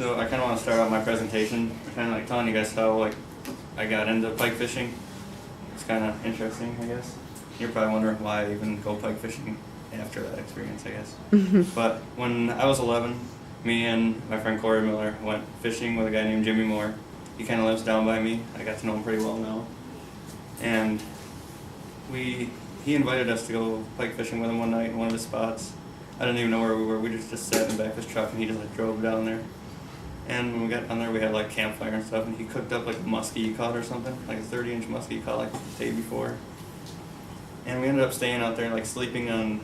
So I kind of want to start out my presentation, kind of like telling you guys how like I got into pike fishing. It's kind of interesting, I guess. You're probably wondering why I even go pike fishing after that experience, I guess. But when I was 11, me and my friend Corey Miller went fishing with a guy named Jimmy Moore. He kind of lives down by me. I got to know him pretty well now. And he invited us to go pike fishing with him one night in one of his spots. I didn't even know where we were. We just sat in the back of his truck and he just like drove down there. And when we got down there, we had like campfire and stuff, and he cooked up like a muskie he caught or something, like a 30-inch muskie he caught like the day before. And we ended up staying out there, like sleeping on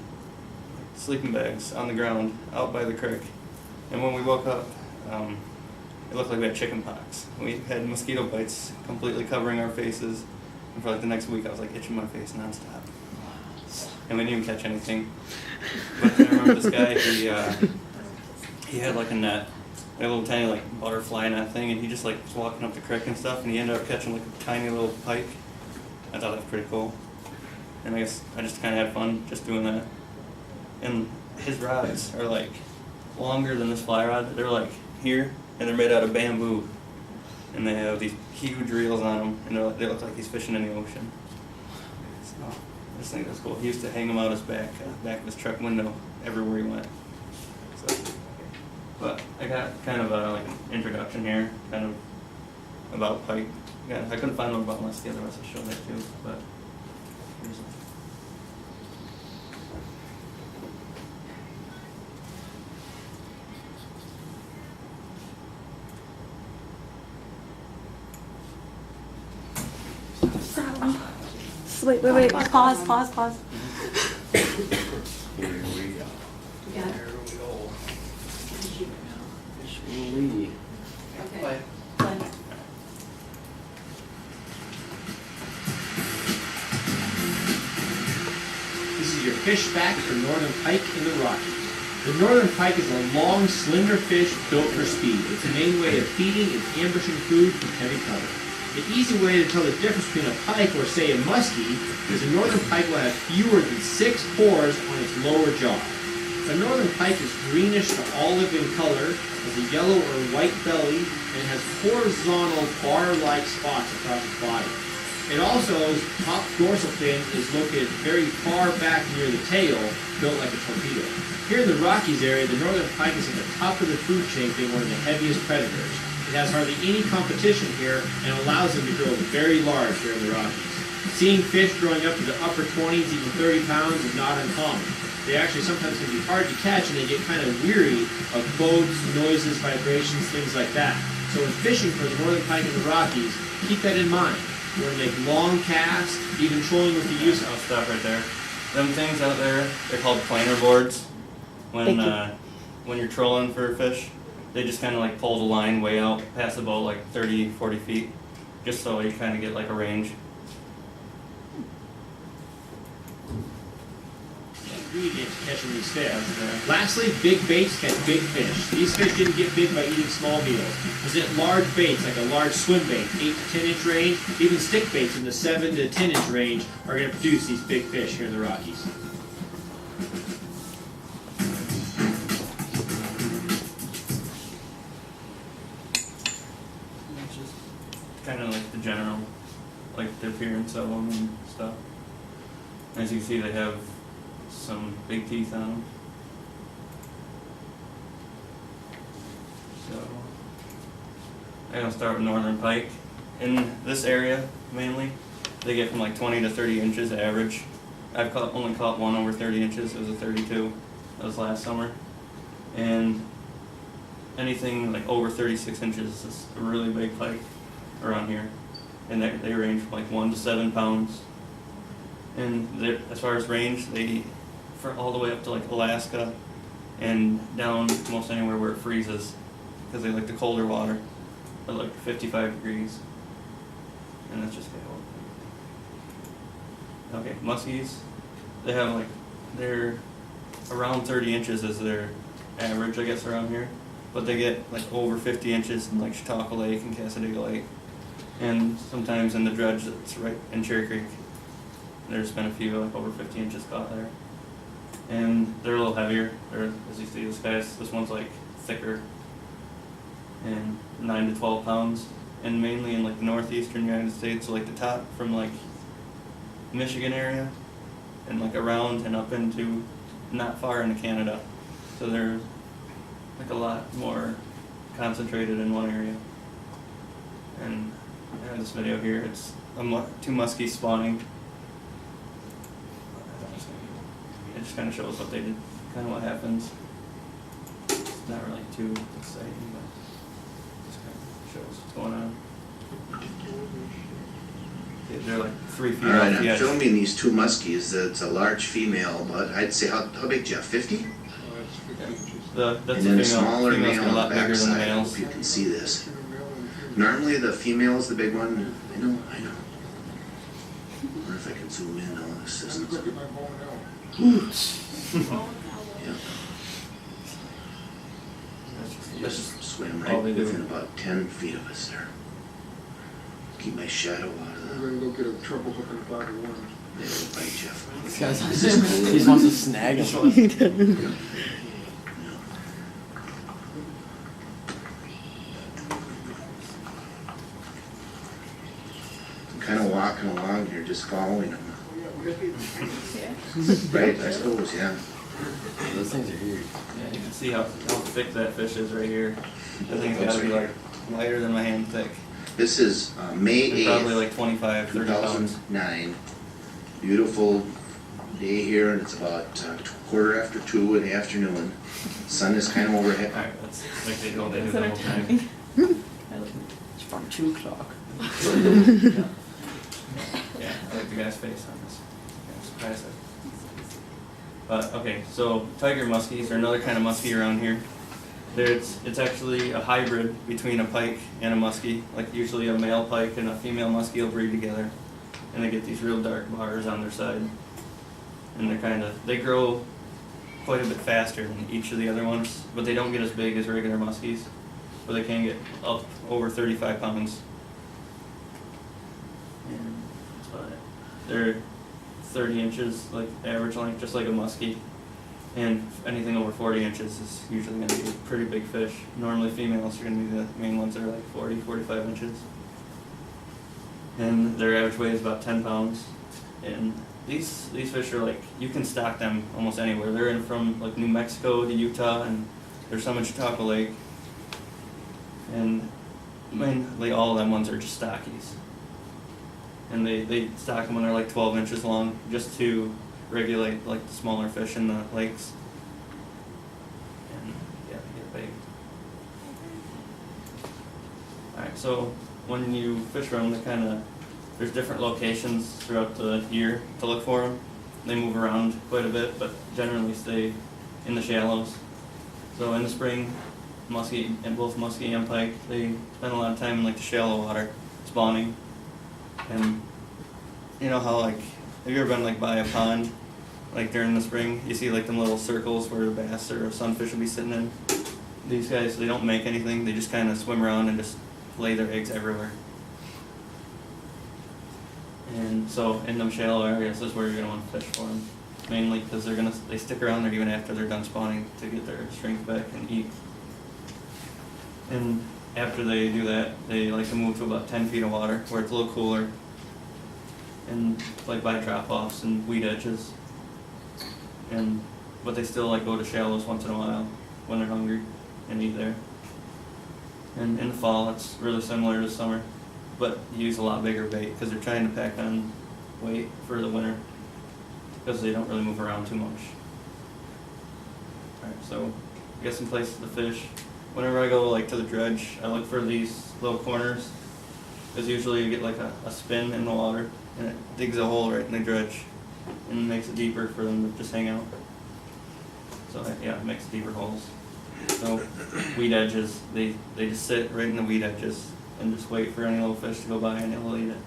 sleeping bags on the ground out by the creek. And when we woke up, it looked like we had chicken pox. We had mosquito bites completely covering our faces, and for like the next week, I was like itching my face nonstop. And we didn't even catch anything. But then I remember this guy, he had like a net. A little tiny like butterfly net thing, and he just like was walking up the creek and stuff, and he ended up catching like a tiny little pike. I thought that was pretty cool, and I guess I just kind of had fun just doing that. And his rods are like longer than this fly rod. They're like here, and they're made out of bamboo, and they have these huge reels on them, and they look like he's fishing in the ocean. So I just think that's cool. He used to hang them out his back of his truck window everywhere he went. So. But I got kind of like an introduction here, kind of about pike. Yeah, I couldn't find one about muskie, otherwise I'd show that too. But here's Wait. Pause. Here we go. Yeah. There we go. Fish Lee. Okay. Play. Play. This is your fish fact for northern pike in the Rockies. The northern pike is a long, slender fish built for speed. It's a main way of feeding and ambushing food from heavy cover. The easy way to tell the difference between a pike or, say, a muskie is a northern pike will have fewer than 6 pores on its lower jaw. A northern pike is greenish to olive in color, has a yellow or white belly, and has horizontal bar-like spots across its body. It also's top dorsal fin is located very far back near the tail, built like a torpedo. Here in the Rockies area, the northern pike is at the top of the food chain, being one of the heaviest predators. It has hardly any competition here and allows them to grow very large here in the Rockies. Seeing fish growing up to the upper 20s, even 30 pounds, is not uncommon. They actually sometimes can be hard to catch, and they get kind of weary of boats, noises, vibrations, things like that. So when fishing for the northern pike in the Rockies, keep that in mind. You want to make long casts, even trolling with the use I'll of. stop right there. Them things out there, they're called planer boards. When you're trolling for fish, they just kind of like pull the line way out past the boat, like 30, 40 feet, just so you kind of get like a range. Ingredient to catching these fish. Lastly, big baits catch big fish. These fish didn't get big by eating small meals. Present large baits like a large swim bait, 8 to 10 inch range, even stick baits in the 7 to 10 inch range are going to produce these big fish here in the Rockies. It's just kind of like the general, like the appearance of them and stuff. As you can see, they have some big teeth on them. So, I'm gonna start with northern pike. In this area, mainly, they get from like 20 to 30 inches average. I've only caught one over 30 inches. It was a 32. That was last summer. And anything like over 36 inches is a really big pike around here. And they range from like 1 to 7 pounds. And as far as range, they for all the way up to like Alaska and down most anywhere where it freezes, because they like the colder water at like 55 degrees. And that's just cool. Okay, muskies, they have like, they're around 30 inches is their average, I guess, around here. But they get like over 50 inches in like Chautauqua Lake and Cassadaga Lake. And sometimes in the dredge that's right in Cherry Creek. There's been a few like over 50 inches caught there. And they're a little heavier. As you see, this one's like thicker. 9 to 12 pounds, and mainly in like the northeastern United States, so like the top from like Michigan area, and like around and up into not far into Canada. So they're like a lot more concentrated in one area. And I have this video here. It's two muskies spawning. It just kind of shows what they did, kind of what happens. It's not really too exciting, but just kind of shows what's going on. They're like 3 feet All right, off the I'm edge. filming these two muskies. It's a large female, but I'd say how big, Jeff? 50? That's And a then female. a smaller Females male get a on lot the bigger than the backside. I males. hope you can see this. Normally the female is the big one. I know. I wonder if I can zoom in on this distance. Look at my bow and arrow. Yeah. That's just Swim all right they do. within about 10 feet of us there. Keep my shadow out of I'm the... gonna go get a trouble hooking a bag of worms. They don't bite, Jeff. This guy's he just wants to snag him. I'm kind of walking along here, just following them. Right, I suppose, yeah. Those things are huge. Yeah, you can see how thick that fish is right here. That thing's gotta be like lighter than my hand thick. This is May They're 8th. probably like 25, 30 pounds. 2009. Beautiful day here, and it's about 2:15 in the afternoon. Sun is kind of overhead. Alright, that's like they do the whole Consider time. timing. It's from 2 o'clock. Yeah, I like the guy's face on this. I'm surprised. But okay, so tiger muskies are another kind of muskie around here. It's actually a hybrid between a pike and a muskie. Like usually a male pike and a female muskie will breed together, and they get these real dark bars on their side. And they grow quite a bit faster than each of the other ones, but they don't get as big as regular muskies, but they can get up over 35 pounds. And that's about it. They're 30 inches, like average length, just like a muskie. And anything over 40 inches is usually going to be a pretty big fish. Normally females are going to be the main ones that are like 40, 45 inches. And their average weight is about 10 pounds. And these fish are like, you can stock them almost anywhere. They're in from like New Mexico to Utah, and there's some in Chautauqua Lake. And mainly all of them ones are just stockies. And they stock them when they're like 12 inches long, just to regulate like the smaller fish in the lakes. And yeah, they get big. Alright, so when you fish for them, there's different locations throughout the year to look for them. They move around quite a bit, but generally stay in the shallows. So in the spring, both muskie and pike, they spend a lot of time in like the shallow water, spawning. And you know how like, have you ever been like by a pond, like during the spring, you see like them little circles where a bass or a sunfish will be sitting in? These guys, they don't make anything, they just kind of swim around and just lay their eggs everywhere. And so in them shallow areas is where you're gonna want to fish for them, mainly because they stick around there even after they're done spawning to get their strength back and eat. And after they do that, they like to move to about 10 feet of water where it's a little cooler, and like by drop-offs and weed edges. But they still like go to shallows once in a while when they're hungry and eat there. And in the fall, it's really similar to summer, but you use a lot bigger bait because they're trying to pack on weight for the winter because they don't really move around too much. Alright, so I got some places to fish. Whenever I go like to the dredge, I look for these little corners, because usually you get like a spin in the water and it digs a hole right in the dredge and makes it deeper for them to just hang out. So yeah, it makes deeper holes. So weed edges, they just sit right in the weed edges and just wait for any little fish to go by and they'll eat it.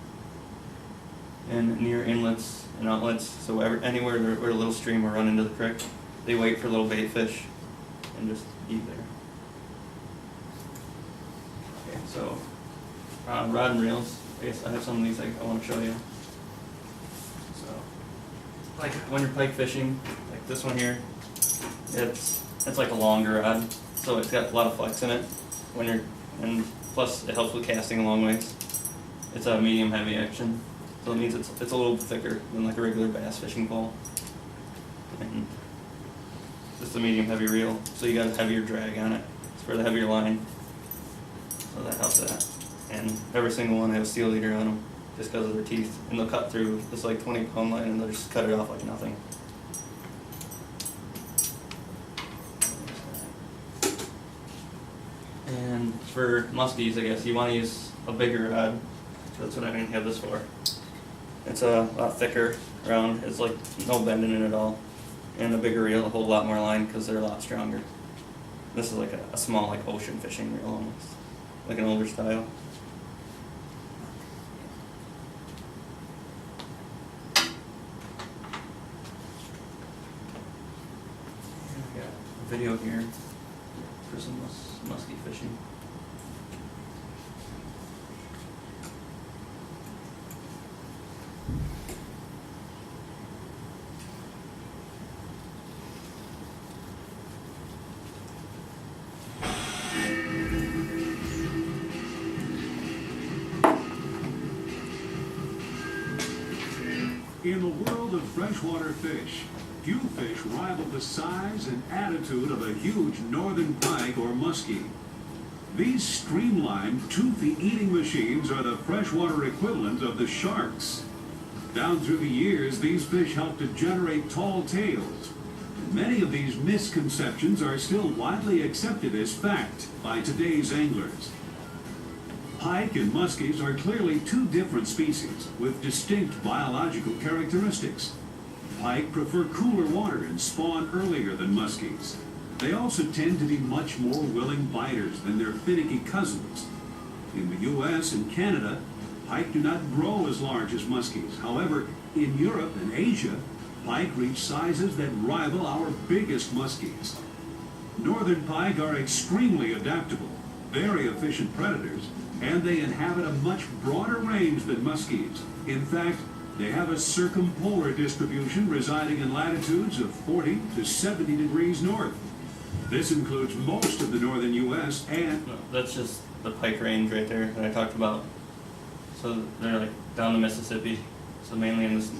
And near inlets and outlets, so anywhere where a little stream will run into the creek, they wait for little bait fish and just eat there. Okay, so rod and reels. I guess I have some of these I want to show you. So, like when you're pike fishing, like this one here, it's like a longer rod, so it's got a lot of flex in it. When you're and plus it helps with casting a long ways. It's a medium heavy action, so it means it's a little thicker than like a regular bass fishing pole. And just a medium heavy reel, so you got a heavier drag on it. It's for the heavier line, so that helps that. And every single one has a steel leader on them, just because of their teeth, and they'll cut through this like 20-pound line, and they'll just cut it off like nothing. And for muskies, I guess you want to use a bigger rod. So that's what I have this for. It's a lot thicker, round. It's like no bend in it at all. And a bigger reel to hold a lot more line because they're a lot stronger. This is like a small like ocean fishing reel almost, like an older style. I got a video here for some muskie fishing. In the world of freshwater fish, few fish rival the size and attitude of a huge northern pike or muskie. These streamlined, toothy eating machines are the freshwater equivalent of the sharks. Down through the years, these fish help to generate tall tails. Many of these misconceptions are still widely accepted as fact by today's anglers. Pike and muskies are clearly two different species with distinct biological characteristics. Pike prefer cooler water and spawn earlier than muskies. They also tend to be much more willing biters than their finicky cousins. In the U.S. and Canada, pike do not grow as large as muskies. However, in Europe and Asia, pike reach sizes that rival our biggest muskies. Northern pike are extremely adaptable, very efficient predators, and they inhabit a much broader range than muskies. In fact, they have a circumpolar distribution residing in latitudes of 40 to 70 degrees north. This includes most of the northern U.S. and... No, that's just the pike range right there that I talked about. So they're like down the Mississippi, so mainly in this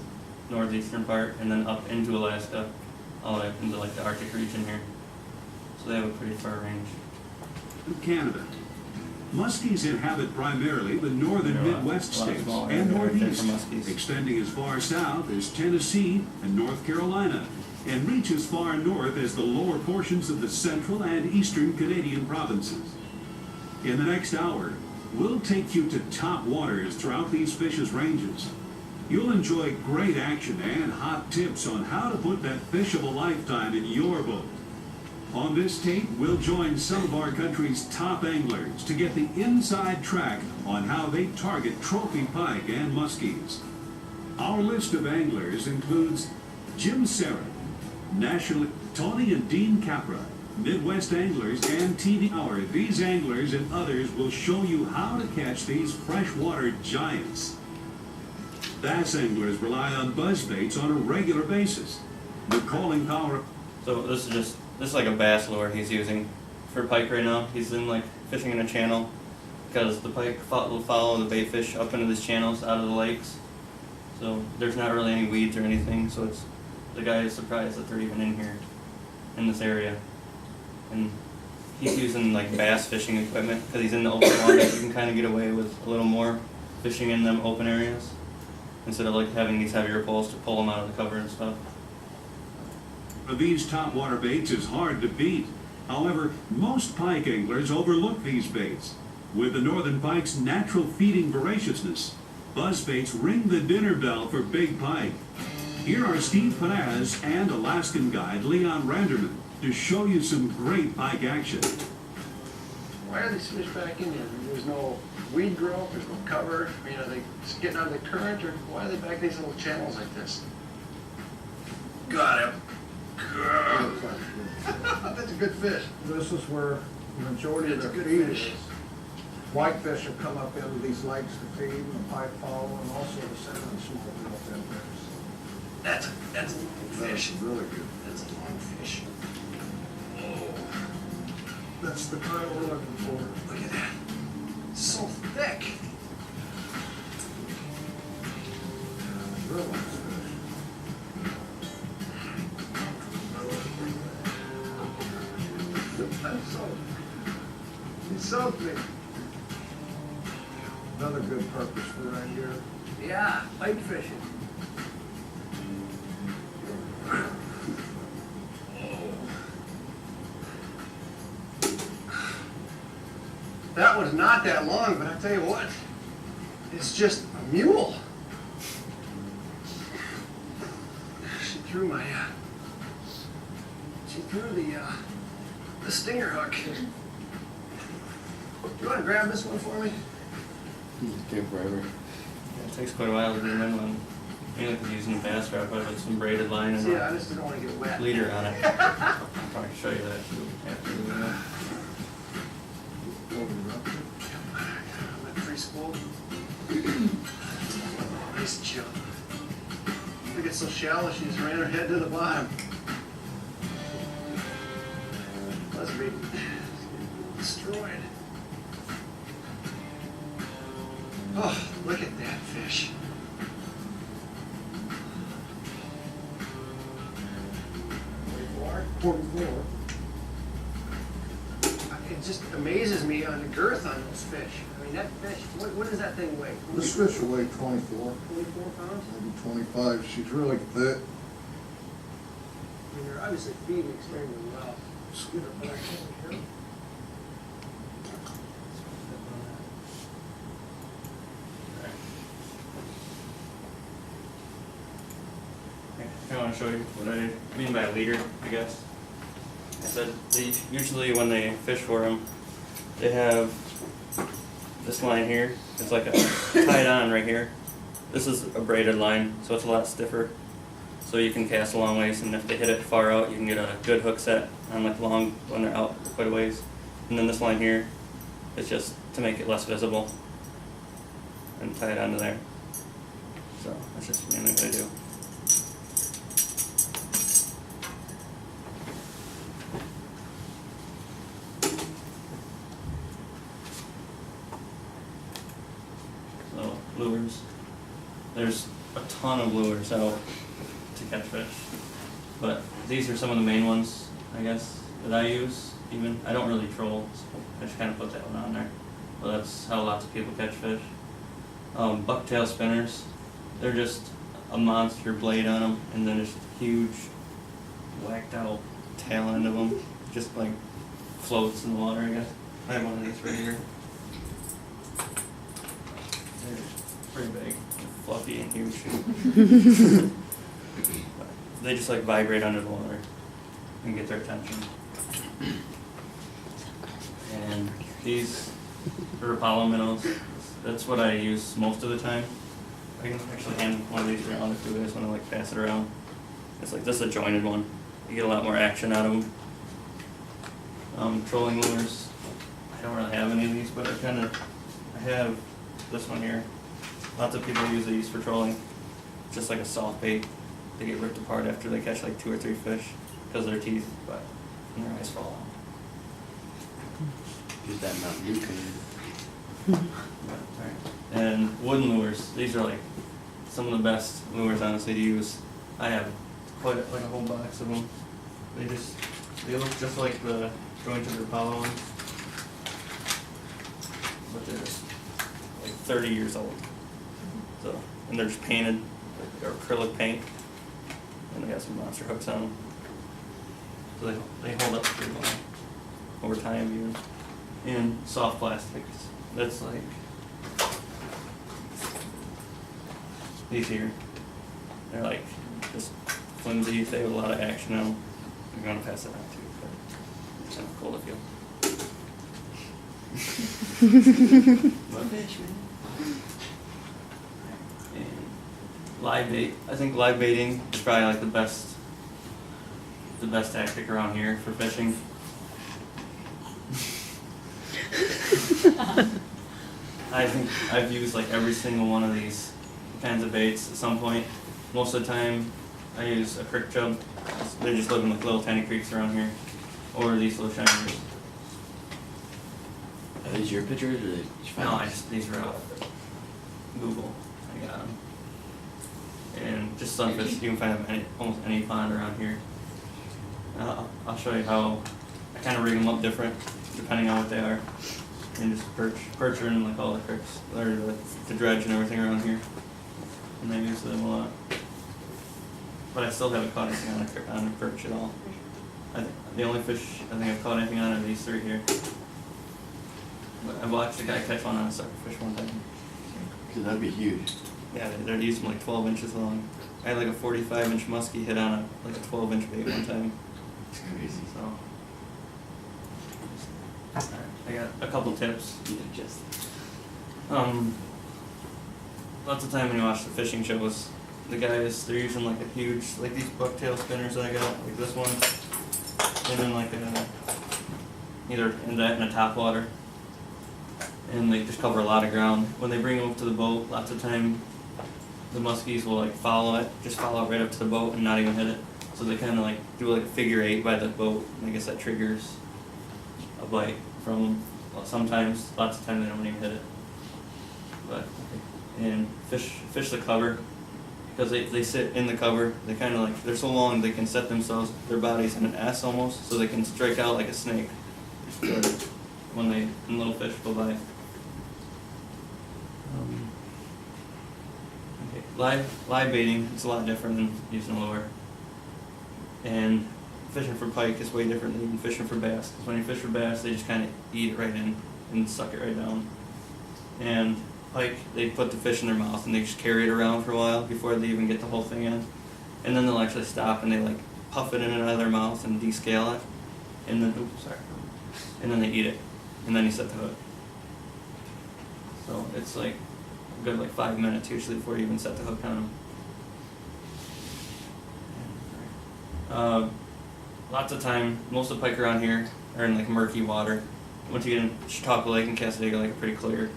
northeastern part, and then up into Alaska, all the way up into like the Arctic region here. So they have a pretty far range. Canada. Muskies inhabit primarily the northern They're a lot Midwest states smaller and right there Northeast, for muskies. extending as far south as Tennessee and North Carolina, and reach as far north as the lower portions of the central and eastern Canadian provinces. In the next hour, we'll take you to top waters throughout these fish's ranges. You'll enjoy great action and hot tips on how to put that fish of a lifetime in your boat. On this tape, we'll join some of our country's top anglers to get the inside track on how they target trophy pike and muskies. Our list of anglers includes Jim Serra, National Tony and Dean Capra, Midwest Anglers, and TV Hour. These anglers and others will show you how to catch these freshwater giants. Bass anglers rely on buzzbaits on a regular basis. The calling power... So this is like a bass lure he's using for pike right now. He's in like fishing in a channel because the pike will follow the bait fish up into these channels out of the lakes. So there's not really any weeds or anything. So it's the guy is surprised that they're even in here, in this area. And he's using like bass fishing equipment because he's in the open water. You can kind of get away with a little more fishing in them open areas instead of like having these heavier poles to pull them out of the cover and stuff. These top water baits is hard to beat. However, most pike anglers overlook these baits. With the northern pike's natural feeding voraciousness, buzzbaits ring the dinner bell for big pike. Here are Steve Panaz and Alaskan guide Leon Randerman to show you some great pike action. Why are these fish back in there? There's no weed growth, there's no cover. I mean, are they just getting out of the current, or why are they back in these little channels like this? Got him. That's a good fish. This is where the majority of It's a their good feed fish. is. Whitefish have come up into these lakes to feed, and the pike follow, and also the salmon smoke up in there. That's a fish. That's really good. That's a long fish. Oh, That's the kind we're looking for. look at that. It's something. Another good purpose for right here. Yeah, pike fishing. That was not that long, but I tell you what, it's just a mule. She threw the stinger hook. You want to grab this one for me? Take forever. Yeah, it takes quite a while to do an inland. Mainly because using a bass trap with some braided line and Yeah, I a just don't want to get wet. leader on it. I'll probably show you that too after we go. That free spool. Nice jump. I think it's so shallow she just ran her head to the bottom. Must be destroyed. Oh, look at that fish. It just amazes me on the girth on those fish. I mean, that fish, what does that thing weigh? This fish will weigh 24, 24 pounds? maybe 25. She's really thick. I mean, they're obviously feeding extremely well. Scoot her back in here. I want to show you what I mean by a leader, I guess. I said they usually when they fish for them, they have this line here. It's like a tied on right here. This is a braided line, so it's a lot stiffer. So you can cast a long ways, and if they hit it far out, you can get a good hook set on like long when they're out quite a ways. And then this line here is just to make it less visible and tie it onto there. So that's just mainly what I do. So lures. There's a ton of lures out to catch fish, but these are some of the main ones, I guess, that I use. Even I don't really troll, so I just kind of put that one on there. But that's how lots of people catch fish. Bucktail spinners, they're just a monster blade on them, and then just huge, whacked out tail end of them, just like floats in the water, I guess. I have one of these right here. They're pretty big, fluffy and huge. They just like vibrate under the water and get their attention. And these are Apollo minnows. That's what I use most of the time. I can actually hand one of these around if you guys want to like pass it around. It's like this is a jointed one. You get a lot more action out of them. Trolling lures. I don't really have any of these, but I have this one here. Lots of people use these for trolling. It's just like a soft bait. They get ripped apart after they catch like 2 or 3 fish because of their teeth, but and their eyes fall out. Use that Mountain Dew can. Right. And wooden lures. These are like some of the best lures, honestly, to use. I have quite like a whole box of them. They look just like the jointed Apollo ones, but they're like 30 years old. So, and they're just painted, they're acrylic paint, and they got some monster hooks on them. So they hold up pretty well over time even. And soft plastics. That's like these here. They're like just flimsy. They have a lot of action on them. I'm gonna pass it out too, but it's kind of cool to feel. And live bait. I think live baiting is probably like the best tactic around here for fishing. I think I've used like every single one of these kinds of baits at some point. Most of the time I use a crick chub. They just live in like little tiny creeks around here. Or these little shiners. Are these your pictures or did you find these? These are off Google. I got them. And just sunfish, you can find them in almost any pond around here. I'll show you how I kind of rig them up different. depending on what they are. And just perch are in like all the creeks, or the dredge and everything around here. And they use them a lot. But I still haven't caught anything on a perch at all. I think the only fish I think I've caught anything on are these three here. But I watched a guy catch one on a suckerfish one time. Cause that'd be huge. Yeah, they're using like 12 inches long. I had like a 45-inch muskie hit on like a 12-inch bait one time. It's crazy. So, alright, I got a couple tips. Yeah, just. Lots of time when you watch the fishing shows, the guys, they're using like a huge, like these bucktail spinners that I got, like this one, and then like either in that in a top water, and they just cover a lot of ground. When they bring them up to the boat, lots of time the muskies will like follow it right up to the boat and not even hit it. So they kind of like do like a figure 8 by the boat, and I guess that triggers a bite from them. Well, sometimes, lots of times they don't even hit it. But and fish the cover, because they sit in the cover. They kind of like, they're so long they can set themselves, their bodies in an S almost, so they can strike out like a snake when little fish go by. Okay. Live baiting, it's a lot different than using a lure. And fishing for pike is way different than even fishing for bass. Because when you fish for bass, they just kind of eat it right in and suck it right down. And pike, they put the fish in their mouth and they just carry it around for a while before they even get the whole thing in. And then they'll actually stop and they like puff it in and out of their mouth and descale it. And then, and then they eat it. And then you set the hook. So it's like a good like 5 minutes usually before you even set the hook on them. Lots of time, most of the pike around here are in like murky water. Once you get in Chautauqua Lake and Cassadaga Lake, are pretty clear.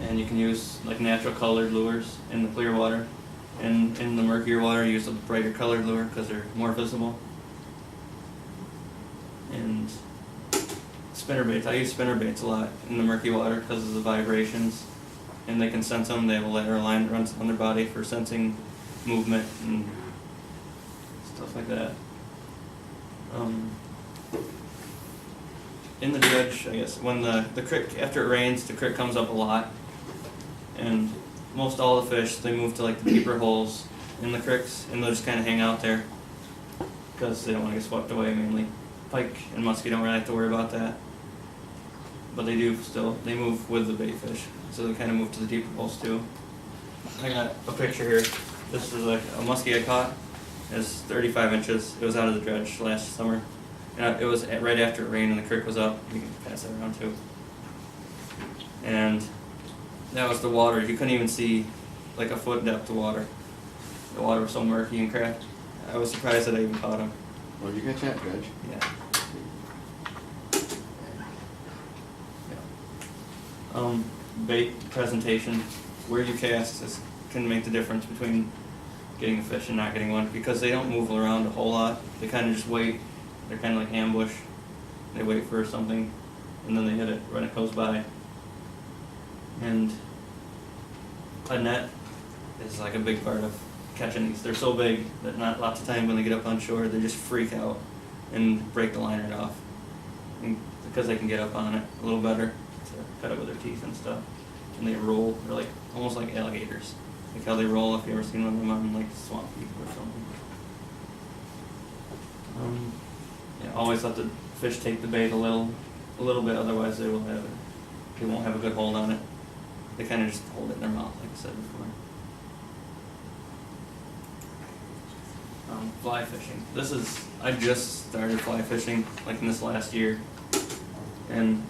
And you can use like natural colored lures in the clear water. And in the murkier water, you use a brighter colored lure because they're more visible. And spinnerbaits, I use spinnerbaits a lot in the murky water because of the vibrations. And they can sense them, they have a lateral line that runs on their body for sensing movement and stuff like that. In the dredge, I guess, when the creek, after it rains, the creek comes up a lot. And most all the fish, they move to like the deeper holes in the creeks, and they'll just kind of hang out there because they don't want to get swept away mainly. Pike and muskie don't really have to worry about that. But they do still, they move with the bait fish, so they kind of move to the deeper holes too. I got a picture here. This is like a muskie I caught. It's 35 inches. It was out of the dredge last summer. And it was right after it rained and the creek was up. You can pass that around too. And that was the water. You couldn't even see like a foot depth of water. The water was so murky and cracked. I was surprised that I even caught him. Where'd you catch that, Dredge? Yeah. Bait presentation, where you cast can make the difference between getting a fish and not getting one, because they don't move around a whole lot. They kind of just wait. They're kind of like ambush. They wait for something, and then they hit it when it goes by. And a net is like a big part of catching these. They're so big that not lots of times when they get up on shore, they just freak out and break the line right off. And because they can get up on it a little better to cut it with their teeth and stuff. And they roll. They're like almost like alligators. Like how they roll, if you ever seen one of them on like Swamp Peak or something. Yeah, always let the fish take the bait a little bit, otherwise they won't have a good hold on it. They kind of just hold it in their mouth, like I said before. Fly fishing. I just started fly fishing like in this last year, and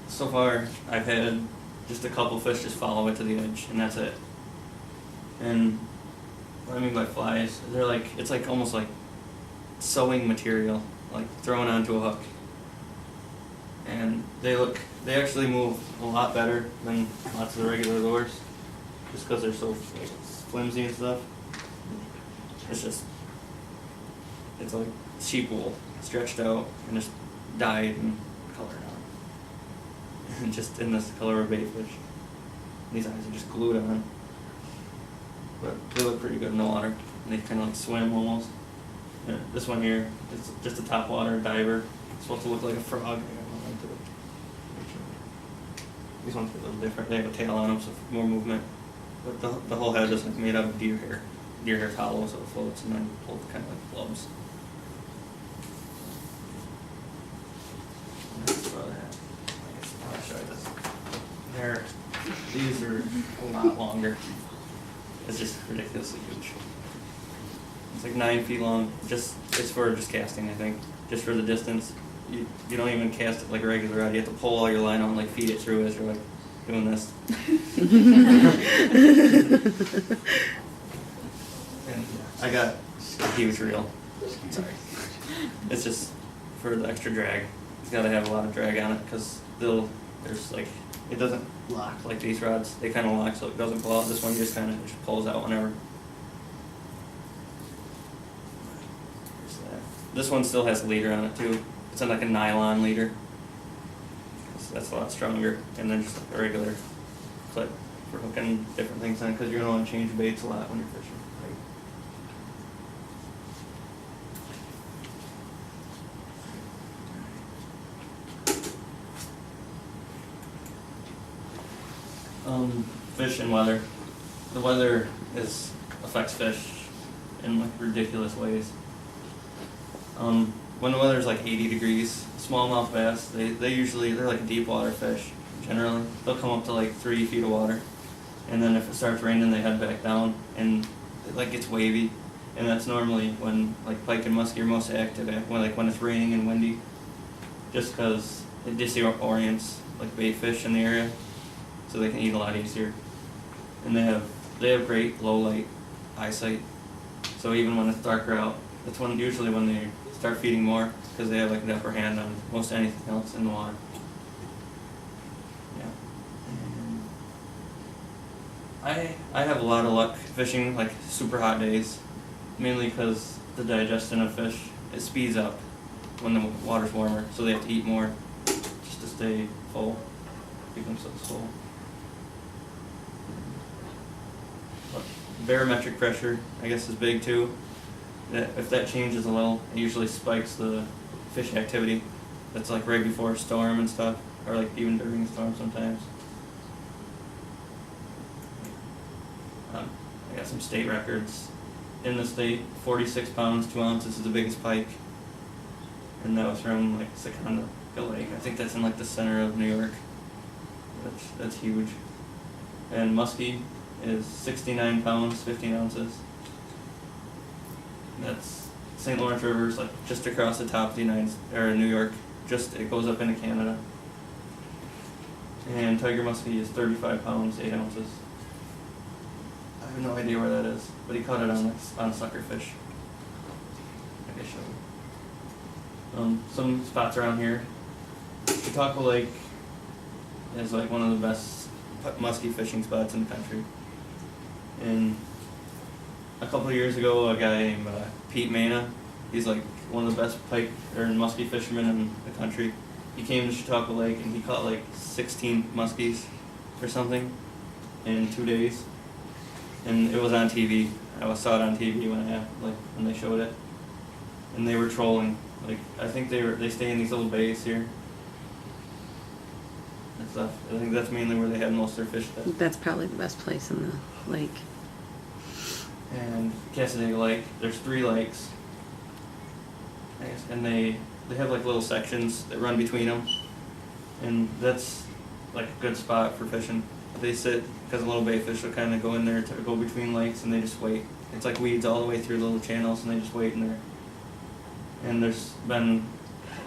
so far I've had just a couple fish just follow it to the edge, and that's it. And what I mean by flies, it's like almost like sewing material, like thrown onto a hook. And they actually move a lot better than lots of the regular lures, just because they're so like flimsy and stuff. It's like sheep wool stretched out and just dyed and colored on, and just in this color of bait fish. These eyes are just glued on, but they look pretty good in the water. And they kind of like swim almost. Yeah, this one here is just a topwater diver. It's supposed to look like a frog. I got These ones are a little different. They have a tail on them, so more movement. But the whole head is like made out of deer hair. Deer hair hollow, so it floats and then pulled kind of like clubs. That's about it. I guess I'll show you this. These are a lot longer. It's just ridiculously huge. It's like 9 feet long. It's for just casting, I think. Just for the distance. You don't even cast it like a regular rod. You have to pull all your line out and like feed it through as you're like doing this. And I got a huge reel. Sorry. It's just for the extra drag. It's got to have a lot of drag on it because there's like, it doesn't lock like these rods. They kind of lock so it doesn't pull out. This one just kind of just pulls out whenever. There's that. This one still has a leader on it too. It's on like a nylon leader. So that's a lot stronger. And then just like a regular clip for hooking different things on because you're going to want to change baits a lot when you're fishing. Fish and weather. The weather affects fish in like ridiculous ways. When the weather's like 80 degrees, smallmouth bass, they're like deep water fish generally. They'll come up to like 3 feet of water, and then if it starts raining, they head back down, and it like gets wavy, and that's normally when like pike and muskie are most active when it's raining and windy, just because it disorients like bait fish in the area, so they can eat a lot easier. And they have great low light eyesight, so even when it's darker out, that's usually when they start feeding more because they have like the upper hand on most anything else in the water. Yeah. And I have a lot of luck fishing like super hot days, mainly because the digestion of fish, it speeds up when the water's warmer, so they have to eat more just to stay full, keep themselves full. Barometric pressure, I guess, is big too. If that changes a little, it usually spikes the fish activity. That's like right before a storm and stuff, or like even during a storm sometimes. I got some state records. In the state, 46 pounds, 2 ounces is the biggest pike. And that was from like Secunda Lake. I think that's in like the center of New York. That's huge. And muskie is 69 pounds, 15 ounces. That's St. Lawrence River's like just across the top of New York. It goes up into Canada. And tiger muskie is 35 pounds, 8 ounces. I have no idea where that is, but he caught it on suckerfish. I guess so. Some spots around here. Chautauqua Lake is like one of the best muskie fishing spots in the country. And a couple of years ago, a guy named Pete Mana, he's like one of the best pike or muskie fishermen in the country. He came to Chautauqua Lake and he caught like 16 muskies or something in 2 days. And it was on TV. I saw it on TV when they showed it. And they were trolling. Like I think they stay in these little bays here and stuff. I think that's mainly where they have most of their fish. That's probably the best place in the lake. And Cassadaga Lake, there's 3 lakes, I guess, and they have like little sections that run between them, and that's like a good spot for fishing. They sit because little bay fish will kind of go in there to go between lakes, and they just wait. It's like weeds all the way through the little channels, and they just wait in there. And there's been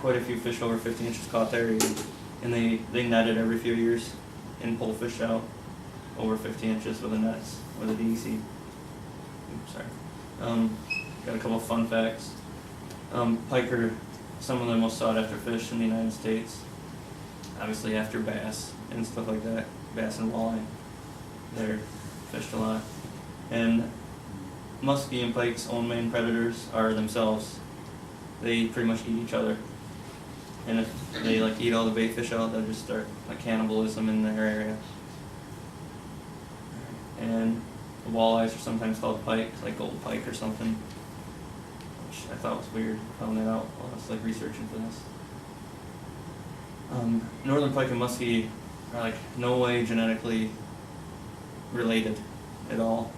quite a few fish over 50 inches caught there, and they net it every few years and pull fish out over 50 inches with the nets with a DEC. Oops, sorry. Got a couple of fun facts. Pike are some of the most sought after fish in the United States. Obviously after bass and stuff like that. Bass and walleye. They're fished a lot. And muskie and pike's own main predators are themselves. They pretty much eat each other. And if they like eat all the bait fish out, they'll just start like cannibalism in their area. And the walleyes are sometimes called pike, like gold pike or something, which I thought was weird. Found that out while I was like researching for this. Northern pike and muskie are like no way genetically related at all.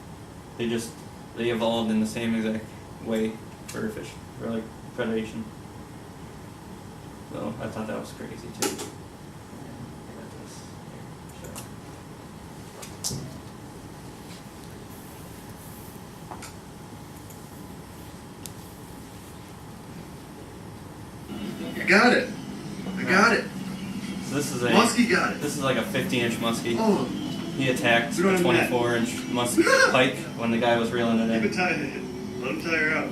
They evolved in the same exact way for fish, for like predation. So I thought that was crazy too. I got this here, I got it. I got it. so this is a Muskie got it. This is like a 15-inch muskie. Oh, He attacked We don't a have that. 24-inch muskie pike when the guy was reeling it in. tied. Let him tie her out.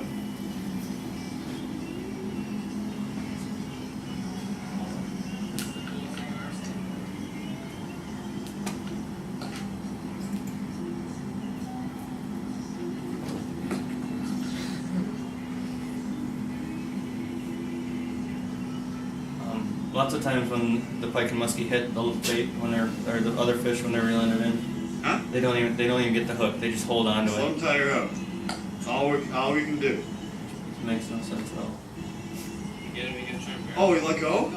Lots of times when the pike and muskie hit the bait when they're or the other fish when they're reeling it in, Huh? they don't even get the hook. They just hold on to Let it. him tie her out. That's all we can do. It makes no sense at all. Oh, you let go?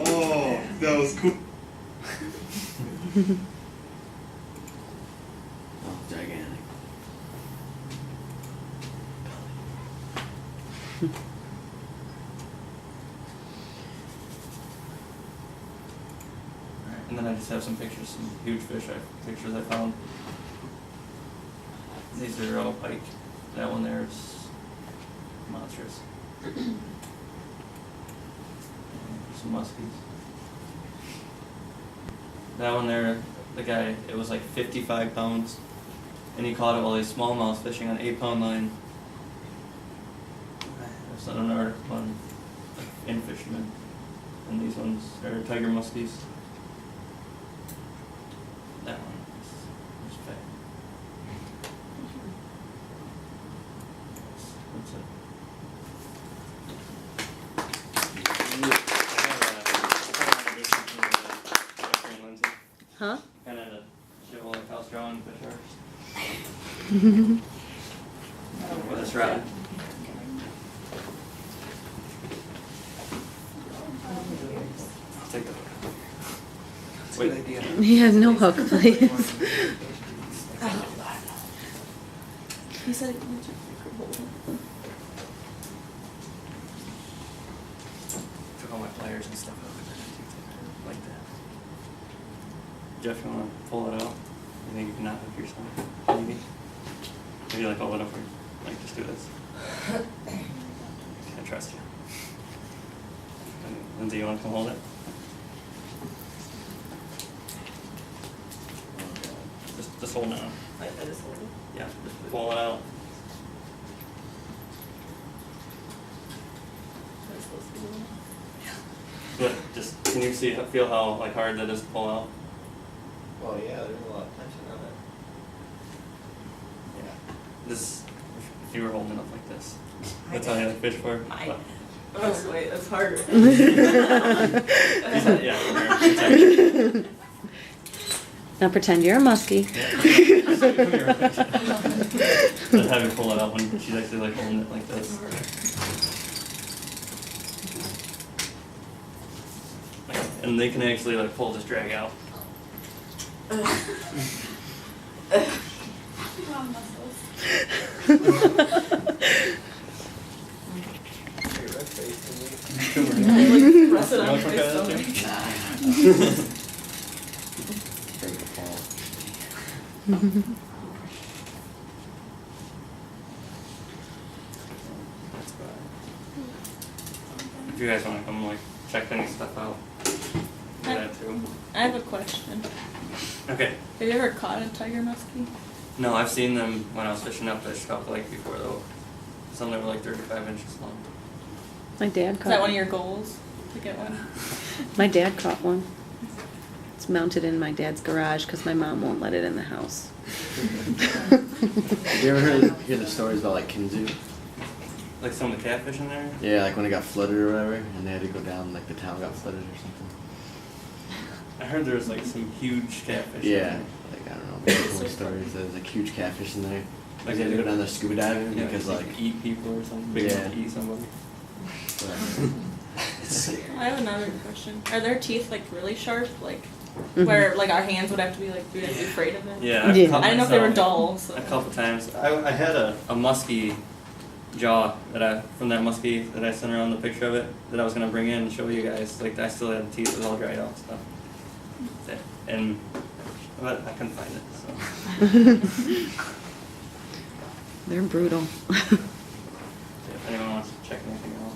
Oh, that was cool. Oh, gigantic. And then I just have some pictures, some huge pictures I found. These are all pike. That one there is monstrous. Some muskies. That one there, the guy, it was like 55 pounds. And he caught it while he was smallmouth fishing on 8-pound line. There's another article on in fishermen. And these ones are tiger muskies. That one is fat. That's it. Huh? Kind of show like how strong fish are. With this rod. I'll take the hook. Wait. He has no hook, please. He said Took all my pliers and stuff out like that. Jeff, you wanna pull it out? You think you can not hook yourself? Maybe? Maybe like hold it up or like just do this. I trust you. Lindsay, you wanna come hold it? Just hold it on. I just hold it. Yeah, just pull it out. That's supposed to be one. But just, can you feel how like hard that is to pull out? Oh yeah, there's a lot of tension on it. Yeah. This, if you were holding it up like this, that's how you had to fish for. Mine. Oh wait, that's harder. Yeah. It's Now pretend you're a muskie. Just have you pull it out when she's actually like holding it like this. And they can actually like pull this drag out. Press it on You my want to try stomach. that Break the fall. That's bad. If you guys want to come like check any stuff out, do that too. I have a question. Okay. Have you ever caught a tiger muskie? No, I've seen them when I was fishing up at Scalp Lake before though. Some that were like 35 inches long. My dad Is that caught one of your goals? To get one? My dad caught one. It's mounted in my dad's garage because my mom won't let it in the house. Have you ever hear the stories about like Kinzu? Like some of the catfish in there? Yeah, like when it got flooded or whatever, and they had to go down, like the town got flooded or something. I heard there was like some huge catfish. Yeah, like I don't know, some stories. There's like huge catfish in there. Like they had to go down there scuba diving Yeah, because like eat people or something. Big Yeah. enough to eat somebody. it's scary. I have another question. Are their teeth like really sharp? Like Where like our hands would have to be like, we'd have to be afraid of it. Yeah, I've Yeah. cut I didn't know if they were myself dull. So. a couple times. I had a muskie jaw from that muskie that I sent around the picture of it that I was gonna bring in and show you guys. Like I still had the teeth, it was all dried out and stuff. But I couldn't find it. So They're brutal. if anyone wants to check anything out.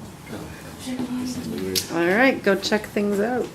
All right, go check things out.